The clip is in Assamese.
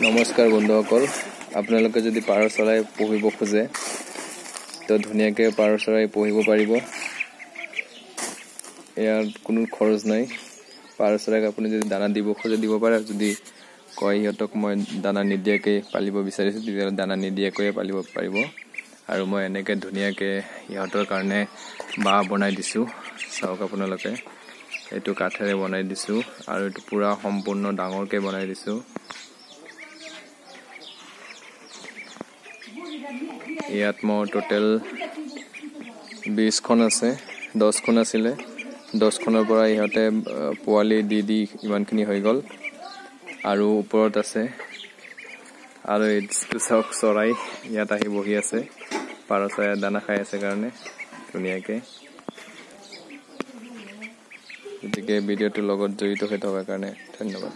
নমস্কাৰ বন্ধুসকল, আপোনালোকে যদি পাৰ চৰাই পুহিব খোজে তো ধুনীয়াকৈ পাৰ চৰাই পুহিব পাৰিব। ইয়াৰ কোনো খৰচ নাই। পাৰ চৰাইক আপুনি যদি দানা দিব খোজে দিব পাৰে। যদি কয় সিহঁতক মই দানা নিদিয়াকৈ পালিব বিচাৰিছোঁ তেতিয়াহ'লে দানা নিদিয়াকৈয়ে পালিব পাৰিব। আৰু মই এনেকৈ ধুনীয়াকৈ সিহঁতৰ কাৰণে বাঁহ বনাই দিছোঁ। চাওক আপোনালোকে, এইটো কাঠেৰে বনাই দিছোঁ আৰু এইটো পূৰা সম্পূৰ্ণ ডাঙৰকৈ বনাই দিছোঁ। ইয়াত মোৰ টোটেল 20খন আছে, 10খন আছিলে। 10খনৰ পৰা ইহঁতে পোৱালি দি ইমানখিনি হৈ গ'ল আৰু ওপৰত আছে। আৰু এইটো চাওক চৰাই ইয়াত আহি বহি আছে, পাৰ চৰাই দানা খাই আছে কাৰণে ধুনীয়াকৈ। গতিকে ভিডিঅ'টোৰ লগত জড়িত হৈ থকাৰ কাৰণে ধন্যবাদ।